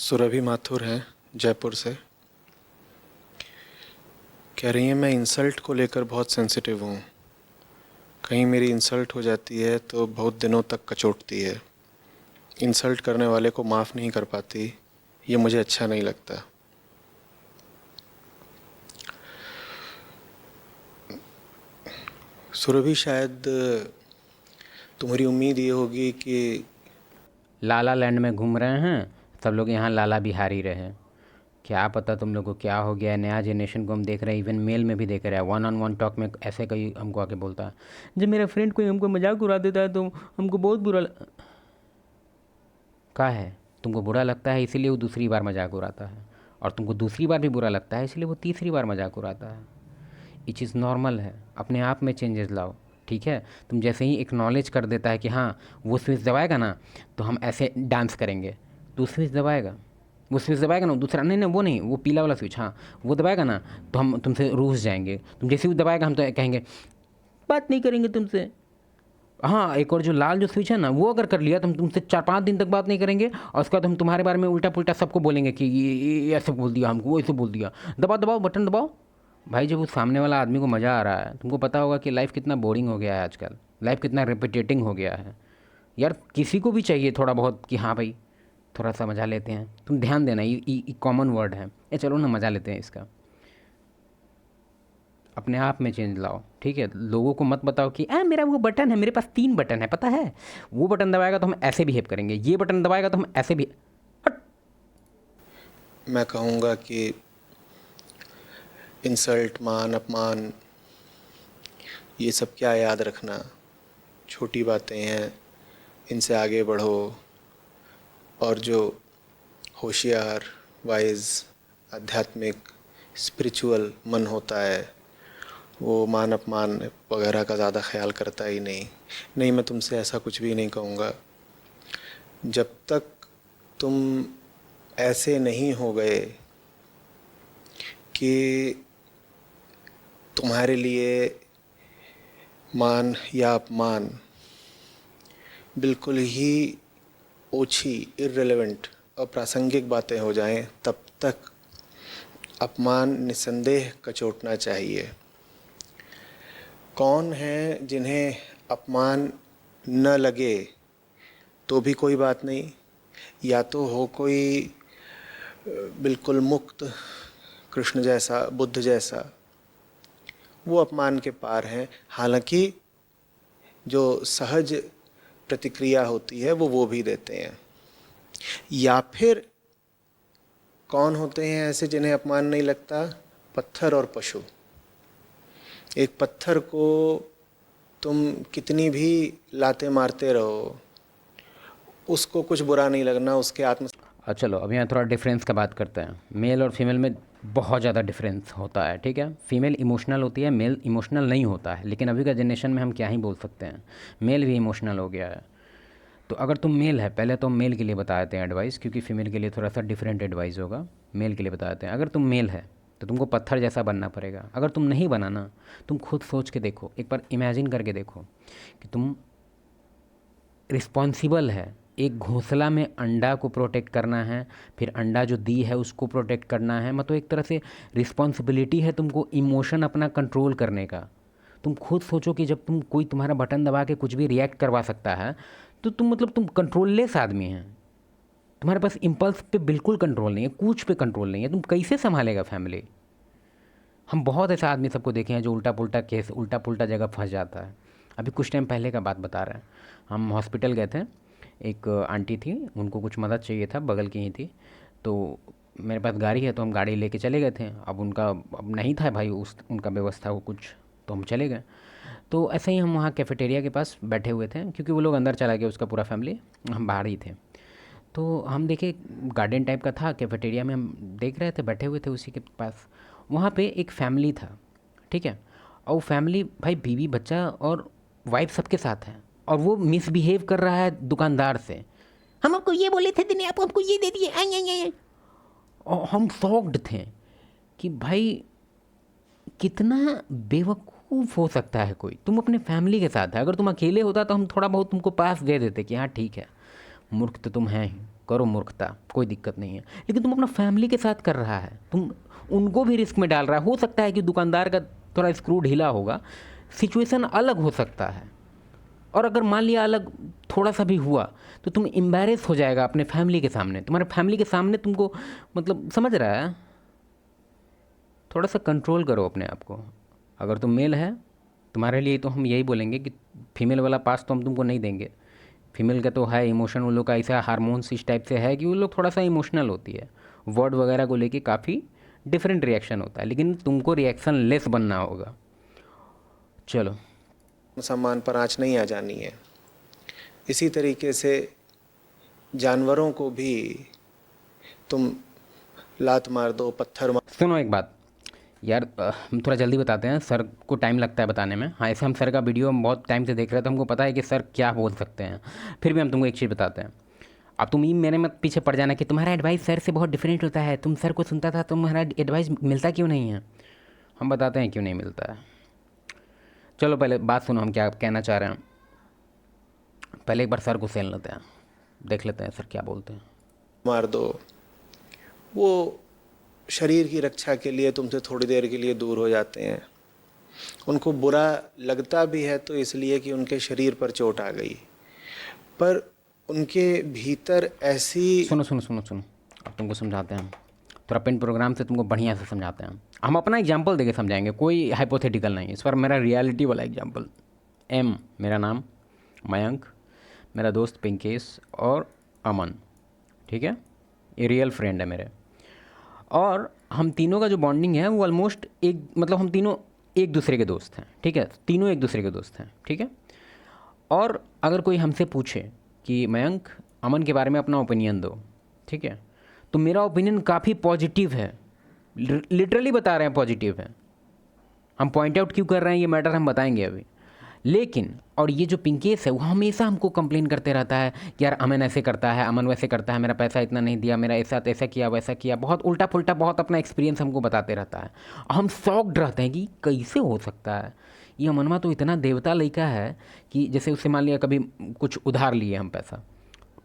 सुरभि माथुर हैं जयपुर से। कह रही हैं मैं इंसल्ट को लेकर बहुत सेंसिटिव हूँ। कहीं मेरी इंसल्ट हो जाती है तो बहुत दिनों तक कचोटती है। इंसल्ट करने वाले को माफ़ नहीं कर पाती, ये मुझे अच्छा नहीं लगता। सुरभि, शायद तुम्हारी उम्मीद ये होगी कि लाला लैंड में घूम रहे हैं सब लोग, यहाँ लाला बिहारी रहे। क्या पता तुम लोग को क्या हो गया है। नया जनरेशन को हम देख रहे हैं, इवन मेल में भी देख रहे हैं। वन ऑन वन टॉक में ऐसे कोई हमको आके बोलता है, जब मेरा फ्रेंड कोई हमको मजाक उड़ा देता है तो हमको बहुत का है। तुमको बुरा लगता है इसीलिए वो दूसरी बार मजाक उड़ाता है, और तुमको दूसरी बार भी बुरा लगता है इसलिए वो तीसरी बार मजाक उड़ाता है। ये चीज़ नॉर्मल है। अपने आप में चेंजेस लाओ, ठीक है। तुम जैसे ही एक्नॉलेज कर देता है कि हाँ वो स्विच दबाएगा ना तो हम ऐसे डांस करेंगे, तो स्विच दबाएगा। वो स्विच दबाएगा ना, दूसरा नहीं नहीं वो नहीं, वो पीला वाला स्विच, हाँ वो दबाएगा ना तो हम तुमसे रूस जाएंगे। तुम जैसे ही दबाएगा हम तो कहेंगे बात नहीं करेंगे तुमसे। हाँ, एक और जो लाल जो स्विच है ना, वो अगर कर लिया तो हम तुमसे 4-5 दिन तक बात नहीं करेंगे, और उसके बाद हम तुम्हारे बारे में उल्टा पुल्टा सबको बोलेंगे कि ये ऐसे बोल दिया हमको, वो ऐसे बोल दिया। दबाओ दबाओ बटन दबाओ। भाई जब उस सामने वाला आदमी को मज़ा आ रहा है, तुमको पता होगा कि लाइफ कितना बोरिंग हो गया है आजकल, लाइफ कितना रिपीटेटिंग हो गया है। यार किसी को भी चाहिए थोड़ा बहुत कि हाँ भाई थोड़ा सा मज़ा लेते हैं। तुम ध्यान देना, ये कॉमन वर्ड है, ये चलो ना मज़ा लेते हैं इसका। अपने आप में चेंज लाओ, ठीक है। लोगों को मत बताओ कि मेरा वो बटन है, मेरे पास 3 बटन है पता है, वो बटन दबाएगा तो हम ऐसे बिहेव करेंगे, ये बटन दबाएगा तो हम ऐसे भी। हट। मैं कहूँगा कि इंसल्ट, मान अपमान, ये सब क्या याद रखना, छोटी बातें हैं, इनसे आगे बढ़ो। और जो होशियार, वाइज, आध्यात्मिक, स्पिरिचुअल मन होता है वो मान अपमान वगैरह का ज़्यादा ख्याल करता ही नहीं। नहीं, मैं तुमसे ऐसा कुछ भी नहीं कहूँगा। जब तक तुम ऐसे नहीं हो गए कि तुम्हारे लिए मान या अपमान बिल्कुल ही ओछी, इर्रेलेवेंट, अप्रासंगिक बातें हो जाएं, तब तक अपमान निस्संदेह कचोटना चाहिए। कौन हैं जिन्हें अपमान न लगे तो भी कोई बात नहीं, या तो हो कोई बिल्कुल मुक्त, कृष्ण जैसा, बुद्ध जैसा, वो अपमान के पार हैं। हालांकि जो सहज प्रतिक्रिया होती है वो भी देते हैं। या फिर कौन होते हैं ऐसे जिन्हें अपमान नहीं लगता? पत्थर और पशु। एक पत्थर को तुम कितनी भी लाते मारते रहो, उसको कुछ बुरा नहीं लगना, उसके आत्म। और चलो अब यहाँ थोड़ा डिफरेंस का बात करते हैं। मेल और फीमेल में बहुत ज़्यादा डिफरेंस होता है, ठीक है। फीमेल इमोशनल होती है, मेल इमोशनल नहीं होता है। लेकिन अभी का जनरेशन में हम क्या ही बोल सकते हैं, मेल भी इमोशनल हो गया है। तो अगर तुम मेल है, पहले तो हम मेल के लिए बता देते हैं एडवाइस, क्योंकि फीमेल के लिए थोड़ा सा डिफरेंट एडवाइस होगा। मेल के लिए बता देते हैं, अगर तुम मेल है तो तुमको पत्थर जैसा बनना पड़ेगा। अगर तुम नहीं बनाना, तुम खुद सोच के देखो, एक बार इमेजिन करके देखो कि तुम रिस्पॉन्सिबल है। एक घोंसला में अंडा को प्रोटेक्ट करना है, फिर अंडा जो दी है उसको प्रोटेक्ट करना है। मतलब एक तरह से रिस्पॉन्सिबिलिटी है तुमको इमोशन अपना कंट्रोल करने का। तुम खुद सोचो कि जब तुम कोई तुम्हारा बटन दबा के कुछ भी रिएक्ट करवा सकता है, तो तुम मतलब तुम कंट्रोललेस आदमी हैं। तुम्हारे पास इम्पल्स पे बिल्कुल कंट्रोल नहीं है, कुछ पे कंट्रोल नहीं है। तुम कैसे संभालेगा फैमिली? हम बहुत ऐसे आदमी सबको देखे हैं जो उल्टा पुल्टा केस, उल्टा पुल्टा जगह फंस जाता है। अभी कुछ टाइम पहले का बात बता रहे हैं, हम हॉस्पिटल गए थे। एक आंटी थी, उनको कुछ मदद चाहिए था, बगल की ही थी। तो मेरे पास गाड़ी है तो हम गाड़ी लेके चले गए थे। अब उनका अब नहीं था भाई उस उनका व्यवस्था वो कुछ, तो हम चले गए। तो ऐसे ही हम वहाँ कैफ़ेटेरिया के पास बैठे हुए थे, क्योंकि वो लोग अंदर चला गया उसका पूरा फैमिली, हम बाहर ही थे। तो हम देखे गार्डन टाइप का था कैफ़ेटेरिया में, हम देख रहे थे, बैठे हुए थे उसी के पास। वहाँ पे एक फैमिली था, ठीक है। और वो फैमिली भाई बीवी बच्चा और वाइफ सबके साथ है, और वो मिसबिहेव कर रहा है दुकानदार से। हम आपको ये बोले थे दिन आप हमको ये दे दिए, आई आई आई। और हम शॉक्ड थे कि भाई कितना बेवकूफ़ हो सकता है कोई। तुम अपने फैमिली के साथ है, अगर तुम अकेले होता तो हम थोड़ा बहुत तुमको पास दे देते कि हाँ ठीक है, मूर्ख तो तुम हैं ही, करो मूर्खता, कोई दिक्कत नहीं है। लेकिन तुम अपना फैमिली के साथ कर रहा है, तुम उनको भी रिस्क में डाल रहा है। हो सकता है कि दुकानदार का थोड़ा स्क्रू ढीला होगा, सिचुएशन अलग हो सकता है, और अगर मान लिया अलग थोड़ा सा भी हुआ तो तुम एम्बैरेस हो जाएगा अपने फैमिली के सामने, तुम्हारे फैमिली के सामने तुमको, मतलब समझ रहा है। थोड़ा सा कंट्रोल करो अपने आप को। अगर तुम मेल है, तुम्हारे लिए तो हम यही बोलेंगे कि फीमेल वाला पास तो हम तुमको नहीं देंगे। फीमेल का तो है इमोशन, उन लोग का ऐसा हार्मोन्स इस टाइप से है कि वो लोग थोड़ा सा इमोशनल होती है, वर्ड वगैरह को लेके काफ़ी डिफरेंट रिएक्शन होता है, लेकिन तुमको रिएक्शन लेस बनना होगा। चलो, सम्मान पर आँच नहीं आ जानी है। इसी तरीके से जानवरों को भी तुम लात मार दो, पत्थर मार। सुनो एक बात यार, हम थोड़ा जल्दी बताते हैं, सर को टाइम लगता है बताने में। हाँ, ऐसे हम सर का वीडियो हम बहुत टाइम से देख रहे थे, हमको पता है कि सर क्या बोल सकते हैं, फिर भी हम तुमको एक चीज़ बताते हैं। अब तुम ये मेरे मत पीछे पड़ जाना कि तुम्हारा एडवाइस सर से बहुत डिफरेंट होता है, तुम सर को सुनता था, तुम्हारा एडवाइस मिलता क्यों नहीं है। हम बताते हैं क्यों नहीं मिलता है। चलो पहले बात सुनो, हम क्या कहना चाह रहे हैं। पहले एक बार सर को सुन लेते हैं, देख लेते हैं सर क्या बोलते हैं। मार दो। वो शरीर की रक्षा के लिए तुमसे थोड़ी देर के लिए दूर हो जाते हैं। उनको बुरा लगता भी है तो इसलिए कि उनके शरीर पर चोट आ गई, पर उनके भीतर ऐसी। सुनो सुनो सुनो सुनो, अब तुमको समझाते हैं, थोड़ा पेन प्रोग्राम से तुमको बढ़िया से समझाते हैं। हम अपना एग्जाम्पल देके समझाएंगे, कोई हाइपोथेटिकल नहीं, इस पर मेरा रियलिटी वाला एग्जाम्पल। एम मेरा नाम, मयंक मेरा दोस्त पिंकेश, और अमन, ठीक है, ये रियल फ्रेंड है मेरे। और हम तीनों का जो बॉन्डिंग है वो ऑलमोस्ट एक, मतलब हम तीनों एक दूसरे के दोस्त हैं, ठीक है, तीनों एक दूसरे के दोस्त हैं, ठीक है। और अगर कोई हमसे पूछे कि मयंक अमन के बारे में अपना ओपिनियन दो, ठीक है, तो मेरा ओपिनियन काफ़ी पॉजिटिव है, लिटरली बता रहे हैं पॉजिटिव है। हम पॉइंट आउट क्यों कर रहे हैं ये मैटर हम बताएंगे अभी। लेकिन और ये जो पिंकेश है वो हमेशा हमको कंप्लेन करते रहता है कि यार अमन ऐसे करता है, अमन वैसे करता है, मेरा पैसा इतना नहीं दिया, मेरा ऐसा ऐसा किया वैसा किया, बहुत उल्टा पुल्टा बहुत अपना एक्सपीरियंस हमको बताते रहता है। हम शॉक्ड रहते हैं कि कैसे हो सकता है, ये अमनवा तो इतना देवता लड़का है कि जैसे उससे मान लिया कभी कुछ उधार लिए हम पैसा,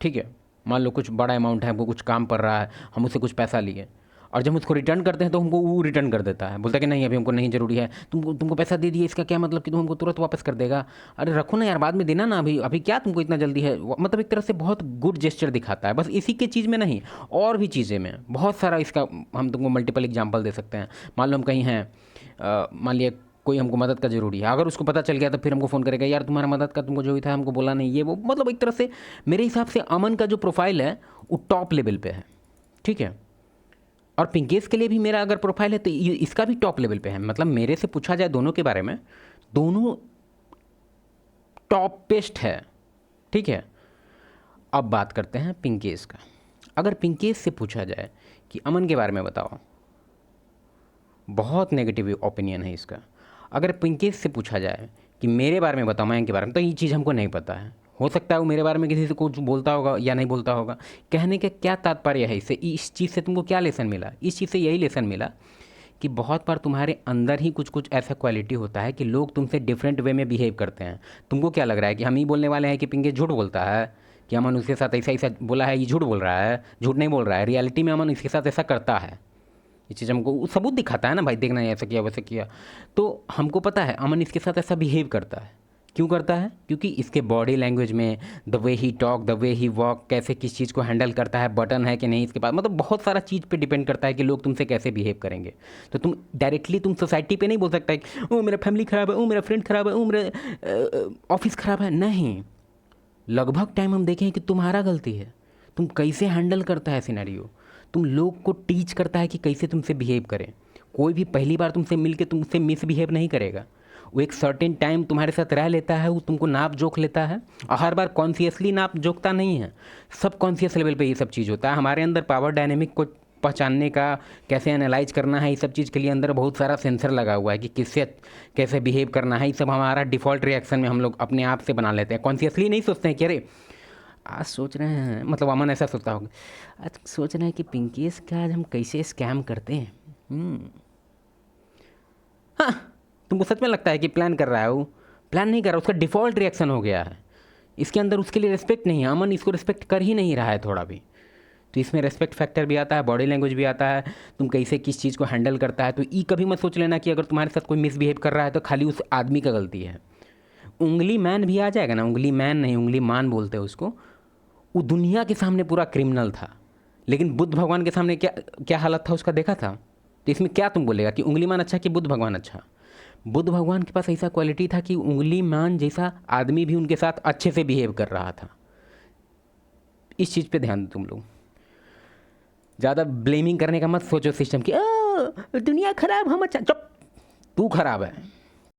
ठीक है, मान लो कुछ बड़ा अमाउंट है, हमको कुछ काम पड़ रहा है, हम उससे कुछ पैसा लिए, और जब हम उसको रिटर्न करते हैं तो हमको वो रिटर्न कर देता है, बोलता है कि नहीं अभी हमको नहीं ज़रूरी है, तुमको पैसा दे दिए, इसका क्या मतलब कि तुम हमको तुरंत वापस कर देगा। अरे रखो ना यार, बाद में देना ना, अभी अभी क्या तुमको इतना जल्दी है। मतलब एक तरह से बहुत गुड जेस्चर दिखाता है, बस इसी के चीज़ में नहीं और भी चीज़ें में बहुत सारा इसका हम तुमको मल्टीपल एग्जाम्पल दे सकते हैं। मान लो हम कहीं हैं, मान लिया कोई हमको मदद का ज़रूरी है, अगर उसको पता चल गया तो फिर हमको फ़ोन करेगा, यार तुम्हारा मदद का तुमको जो भी था हमको बोला नहीं, ये वो। मतलब एक तरह से मेरे हिसाब से अमन का जो प्रोफाइल है वो टॉप लेवल पे है, ठीक है। और पिंकेश के लिए भी मेरा अगर प्रोफाइल है तो इसका भी टॉप लेवल पे है। मतलब मेरे से पूछा जाए दोनों के बारे में, दोनों टॉप पेस्ट है, ठीक है। अब बात करते हैं पिंकेश का। अगर पिंकेश से पूछा जाए कि अमन के बारे में बताओ, बहुत नेगेटिव ओपिनियन है इसका। अगर पिंकेश से पूछा जाए कि मेरे बारे में बताओ, मयंक के बारे में, तो ये चीज़ हमको नहीं पता है। हो सकता है वो मेरे बारे में किसी से कुछ बोलता होगा या नहीं बोलता होगा। कहने का क्या तात्पर्य है इससे, इस चीज़ से तुमको क्या लेसन मिला? इस चीज़ से यही लेसन मिला कि बहुत बार तुम्हारे अंदर ही कुछ कुछ ऐसा क्वालिटी होता है कि लोग तुमसे डिफरेंट वे में बिहेव करते हैं। तुमको क्या लग रहा है कि हम ही बोलने वाले हैं कि पिंकेश झूठ बोलता है, कि अमन उसके साथ ऐसा ऐसा बोला है, ये झूठ बोल रहा है? झूठ नहीं बोल रहा है, रियलिटी में अमन इसके साथ ऐसा करता है। ये चीज़ हमको सबूत दिखाता है ना भाई, देखना ऐसा किया वैसा किया, तो हमको पता है अमन इसके साथ ऐसा बिहेव करता है। क्यों करता है? क्योंकि इसके बॉडी लैंग्वेज में, the way he talk, the way he walk, कैसे किस चीज़ को हैंडल करता है, बटन है कि नहीं इसके पास, मतलब बहुत सारा चीज़ पे डिपेंड करता है कि लोग तुमसे कैसे बिहेव करेंगे। तो तुम डायरेक्टली तुम सोसाइटी पे नहीं बोल सकता कि ओ मेरा फैमिली ख़राब है, ओ मेरा फ्रेंड ख़राब है, ओ मेरा ऑफिस ख़राब है। नहीं, लगभग टाइम हम देखें कि तुम्हारा गलती है, तुम कैसे हैंडल करता है सिनेरियो, तुम लोग को टीच करता है कि कैसे तुमसे बिहेव करें। कोई भी पहली बार तुमसे मिल के तुमसे मिसबिहेव नहीं करेगा, वो एक सर्टेन टाइम तुम्हारे साथ रह लेता है, वो तुमको नाप जोख लेता है, और हर बार कॉन्शियसली नाप जोखता नहीं है, सब कॉन्शियस लेवल पे ये सब चीज़ होता है। हमारे अंदर पावर डायनेमिक को पहचानने का, कैसे एनालाइज करना है, ये सब चीज़ के लिए अंदर बहुत सारा सेंसर लगा हुआ है कि किससे कैसे बिहेव करना है। ये सब हमारा डिफ़ॉल्ट रिएक्शन में हम लोग अपने आप से बना लेते हैं, कॉन्शियसली नहीं सोचते हैं कि अरे आज सोच रहे हैं, मतलब अमन ऐसा सोचता होगा, आज सोच रहे हैं कि पिंकेश का आज हम कैसे स्कैम करते हैं। हाँ, तुमको सच में लगता है कि प्लान कर रहा है? वो प्लान नहीं कर रहा, उसका डिफ़ॉल्ट रिएक्शन हो गया है। इसके अंदर उसके लिए रिस्पेक्ट नहीं है, अमन इसको रिस्पेक्ट कर ही नहीं रहा है थोड़ा भी। तो इसमें रेस्पेक्ट फैक्टर भी आता है, बॉडी लैंग्वेज भी आता है, तुम कैसे किस चीज़ को हैंडल करता है। तो ये कभी मत सोच लेना कि अगर तुम्हारे साथ कोई मिसबिहेव कर रहा है तो खाली उस आदमी का गलती है। उंगली मैन भी आ जाएगा ना, उंगली मैन नहीं, उंगली मान बोलते हैं उसको, वो दुनिया के सामने पूरा क्रिमिनल था, लेकिन बुद्ध भगवान के सामने क्या क्या हालत था उसका देखा था। तो इसमें क्या तुम बोलेगा कि उंगली मान अच्छा कि बुद्ध भगवान अच्छा? बुद्ध भगवान के पास ऐसा क्वालिटी था कि उंगली मान जैसा आदमी भी उनके साथ अच्छे से बिहेव कर रहा था। इस चीज़ पे ध्यान दो तुम लोग। ज़्यादा ब्लेमिंग करने का मत सोचो सिस्टम की, दुनिया खराब हम अच्छा। चुप, तू खराब है।